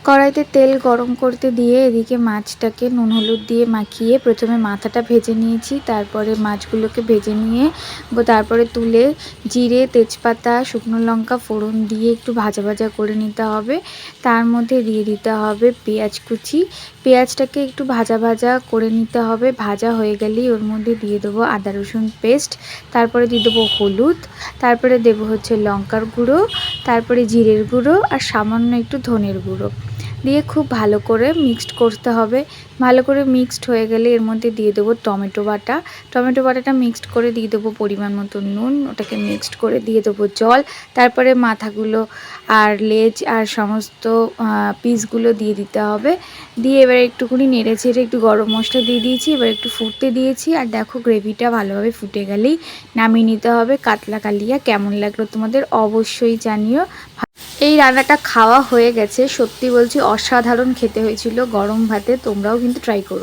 কড়াইতে তেল গরম করতে দিয়ে এদিকে মাছটাকে নুন হলুদ দিয়ে মাখিয়ে প্রথমে মাথাটা ভেজে নিয়েছি, তারপরে মাছগুলোকে ভেজে নিয়ে তারপরে তুলে জিরে তেজপাতা শুকনো লঙ্কা ফোড়ন দিয়ে একটু ভাজা ভাজা করে নিতে হবে। তার মধ্যে দিয়ে দিতে হবে পেঁয়াজ কুচি, পেঁয়াজটাকে একটু ভাজা ভাজা করে নিতে হবে। ভাজা হয়ে গেলেই ওর মধ্যে দিয়ে দেবো আদা রসুন পেস্ট, তারপরে দিয়ে দেবো হলুদ, তারপরে দেবো হচ্ছে লঙ্কার গুঁড়ো, তারপরে জিরের গুঁড়ো আর সামান্য একটু ধনের গুঁড়ো দিয়ে খুব ভালো করে মিক্সড করতে হবে। ভালো করে মিক্সড হয়ে গেলে এর মধ্যে দিয়ে দেবো টমেটো বাটা, টমেটো বাটাটা মিক্সড করে দিয়ে দেবো পরিমাণ মতো নুন, ওটাকে মিক্সড করে দিয়ে দেবো জল, তারপরে মাথাগুলো আর লেজ আর সমস্ত পিসগুলো দিয়ে দিতে হবে। দিয়ে এবার একটুখানি নেড়ে ছেড়ে একটু গরম মশলা দিয়ে দিয়েছি, এবার একটু ফুটতে দিয়েছি। আর দেখো গ্রেভিটা ভালোভাবে ফুটে গেলেই নামিয়ে নিতে হবে। কাতলা কালিয়া কেমন লাগলো তোমাদের অবশ্যই জানিও। এই রান্নাটা খাওয়া হয়ে গেছে, সত্যি বলছি অসাধারণ খেতে হয়েছিল গরম ভাতে। তোমরাও কিন্তু ট্রাই করো।